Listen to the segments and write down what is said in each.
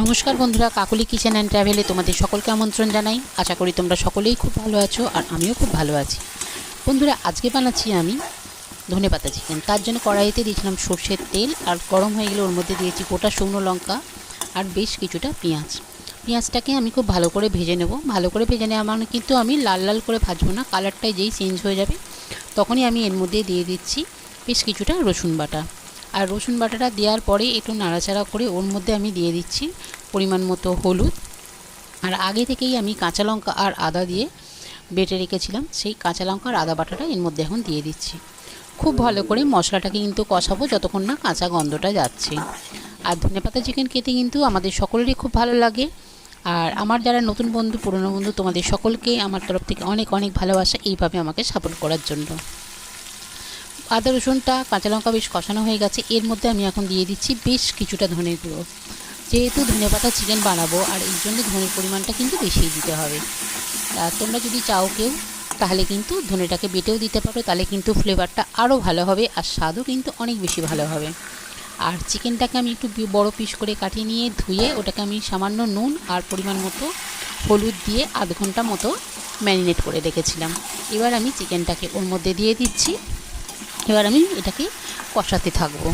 নমস্কার বন্ধুরা, কাকলি kitchen and ট্রাভেলে তোমাদের সকলকে আমন্ত্রণ জানাই। আশা করি তোমরা সকলেই খুব ভালো আছো আর আমিও খুব ভালো আছি। বন্ধুরা, আজকে বানাচ্ছি আমি ধনেপাতা চিকেন। তার জন্য কড়াইতে দিয়েছিলাম সর্ষের তেল, আর গরম হয়ে গেলে ওর মধ্যে দিয়েছি গোটা শুকনো লঙ্কা আর বেশ কিছুটা পেঁয়াজ। পেঁয়াজটাকে আমি খুব ভালো করে ভেজে নেব। ভালো করে ভেজে নেওয়া মানে কিন্তু আমি লাল লাল করে ভাজবো না, কালারটাই যেই চেঞ্জ হয়ে যাবে তখনই আমি এর মধ্যে দিয়ে দিচ্ছি বেশ কিছুটা রসুন বাটা। আর রসুন বাটাটা দেওয়ার পরে একটু নাড়াচাড়া করে ওর মধ্যে আমি দিয়ে দিচ্ছি পরিমাণ মতো হলুদ। আর আগে থেকেই আমি কাঁচা লঙ্কা আর আদা দিয়ে বেটে রেখেছিলাম, সেই কাঁচা লঙ্কা আর আদা বাটাটা এর মধ্যে এখন দিয়ে দিচ্ছি। খুব ভালো করে মশলাটাকে কিন্তু কষাবো যতক্ষণ না কাঁচা গন্ধটা যাচ্ছে। আর ধনেপাতা চিকেন খেতে কিন্তু আমাদের সকলেরই খুব ভালো লাগে। আর আমার যারা নতুন বন্ধু, পুরনো বন্ধু, তোমাদের সকলকে আমার তরফ থেকে অনেক অনেক ভালোবাসা এইভাবে আমাকে সাপোর্ট করার জন্য। আদা রসুনটা কাঁচা লঙ্কা বেশ কষানো হয়ে গেছে, এর মধ্যে আমি এখন দিয়ে দিচ্ছি বেশ কিছুটা ধনে গুঁড়ো। যেহেতু ধনেপাতা চিকেন বানাবো আর এই জন্য ধনের পরিমাণটা কিন্তু বেশিই দিতে হবে। আর তোমরা যদি চাও কেউ তাহলে কিন্তু ধনেটাকে বেটেও দিতে পারো, তাহলে কিন্তু ফ্লেভারটা আরও ভালো হবে আর স্বাদও কিন্তু অনেক বেশি ভালো হবে। আর চিকেনটাকে আমি একটু বড় পিস করে কাটিয়ে নিয়ে ধুয়ে ওটাকে আমি সামান্য নুন আর পরিমাণ মতো হলুদ দিয়ে আধ ঘন্টা মতো ম্যারিনেট করে রেখেছিলাম। এবার আমি চিকেনটাকে ওর মধ্যে দিয়ে দিচ্ছি। এবার আমি এটাকে কষাতে থাকবো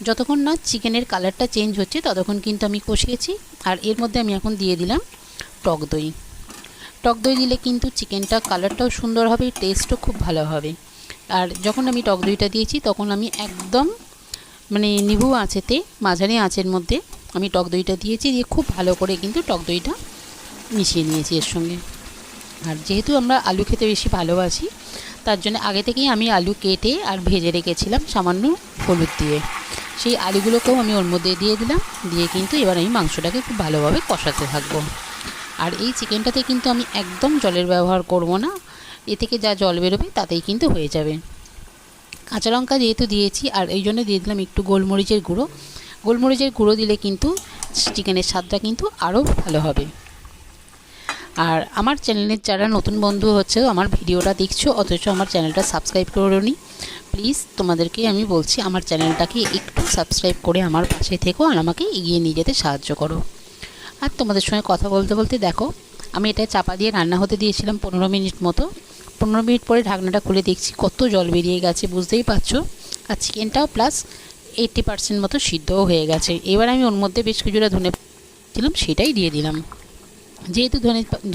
যতক্ষণ না চিকেনের কালারটা চেঞ্জ হচ্ছে, ততক্ষণ কিন্তু আমি কষিয়েছি। আর এর মধ্যে আমি এখন দিয়ে দিলাম টক দই। টক দই দিলে কিন্তু চিকেনটা কালারটাও সুন্দর হবে, টেস্টও খুব ভালো হবে। আর যখন আমি টক দইটা দিয়েছি তখন আমি একদম নিভু আঁচেতে, মাঝারি আঁচের মধ্যে আমি টক দইটা দিয়েছি, দিয়ে খুব ভালো করে কিন্তু টক দইটা মিশিয়ে নিয়েছি এর সঙ্গে। আর যেহেতু আমরা আলু খেতে বেশি ভালোবাসি, তার জন্য আগে থেকেই আমি আলু কেটে আর ভেজে রেখেছিলাম সামান্য হলুদ দিয়ে। সেই আলুগুলোকেও আমি ওর মধ্যে দিয়ে দিলাম, দিয়ে কিন্তু এবার আমি মাংসটাকে খুব ভালোভাবে কষাতে থাকবো। আর এই চিকেনটাতে কিন্তু আমি একদম জলের ব্যবহার করব না, এ থেকে যা জল বেরোবে তাতেই কিন্তু হয়ে যাবে। কাঁচা লঙ্কা যেহেতু দিয়েছি, আর এই জন্য দিয়ে দিলাম একটু গোলমরিচের গুঁড়ো। গোলমরিচের গুঁড়ো দিলে কিন্তু চিকেনের স্বাদটা কিন্তু আরও ভালো হবে। আর আমার চ্যানেলের যারা নতুন বন্ধু হচ্ছে আমার ভিডিওটা দেখছো অথচ আমার চ্যানেলটা সাবস্ক্রাইব করোনি, প্লিজ তোমাদেরকে আমি বলছি আমার চ্যানেলটাকে একটু সাবস্ক্রাইব করে আমার পাশে থেকো আর আমাকে এগিয়ে নিয়ে যেতে সাহায্য করো। আর তোমাদের সঙ্গে কথা বলতে বলতে দেখো, আমি এটা চাপা দিয়ে রান্না হতে দিয়েছিলাম 15 মিনিট মতো। 15 মিনিট পরে ঢাকনাটা খুলে দেখছি কত জল বেরিয়ে গেছে, বুঝতেই পারছো। আর চিকেনটাও প্লাস 80% মতো সিদ্ধও হয়ে গেছে। এবার আমি ওর মধ্যে বেশ কিছুটা ধনে দিলাম, সেটাই দিয়ে দিলাম। যেহেতু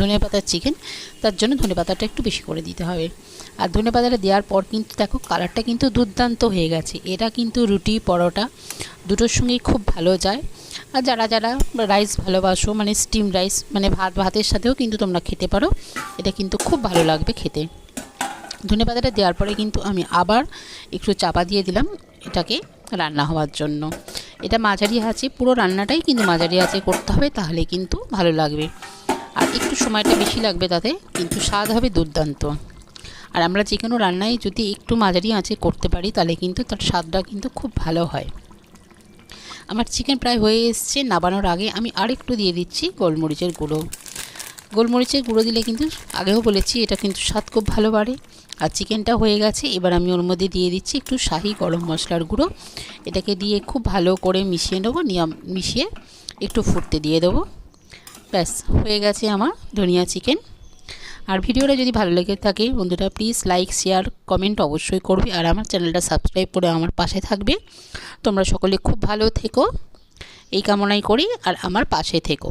ধনে পাতার চিকেন, তার জন্য ধনে পাতাটা একটু বেশি করে দিতে হবে। আর ধনে পাতাটা দেওয়ার পর কিন্তু দেখো কালারটা কিন্তু দুর্দান্ত হয়ে গেছে। এটা কিন্তু রুটি পরোটা দুটোর সঙ্গেই খুব ভালো যায়। আর যারা যারা রাইস ভালোবাসো, স্টিম রাইস ভাতের সাথেও কিন্তু তোমরা খেতে পারো, এটা কিন্তু খুব ভালো লাগবে খেতে। ধনে পাতাটা দেওয়ার পরে কিন্তু আমি আবার একটু চাপা দিয়ে দিলাম এটাকে রান্না হওয়ার জন্য। এটা মাঝারি আঁচে, পুরো রান্নাটাই কিন্তু মাঝারি আঁচে করতে হবে, তাহলে কিন্তু ভালো লাগবে। আর একটু সময়টা বেশি লাগবে তাতে, কিন্তু স্বাদ হবে দুর্দান্ত। আর আমরা যে কোনো রান্নায় যদি একটু মাঝারি আঁচে করতে পারি তাহলে কিন্তু তার স্বাদটা কিন্তু খুব ভালো হয়। আমার চিকেন প্রায় হয়ে এসছে। নামানোর আগে আমি আর একটু দিয়ে দিচ্ছি গোলমরিচের গুঁড়ো। গোলমরিচের গুঁড়ো দিলে কিন্তু আগেও বলেছি এটা কিন্তু স্বাদ খুব ভালো বাড়ে। আর চিকেনটা হয়ে গেছে, এবার আমি ওর মধ্যে দিয়ে দিচ্ছি একটু শাহি গরম মশলার গুঁড়ো। এটাকে দিয়ে খুব ভালো করে মিশিয়ে নেবো, মিশিয়ে একটু ফুটতে দিয়ে দেবো। ব্যাস হয়ে গেছে আমার ধনিয়া চিকেন। আর ভিডিওটা যদি ভালো লেগে থাকে বন্ধুরা, প্লিজ লাইক, শেয়ার, কমেন্ট অবশ্যই করবে। আর আমার চ্যানেলটা সাবস্ক্রাইব করে আমার পাশে থাকবে। তোমরা সকলে খুব ভালো থেকো এই কামনাই করি, আর আমার পাশে থেকো।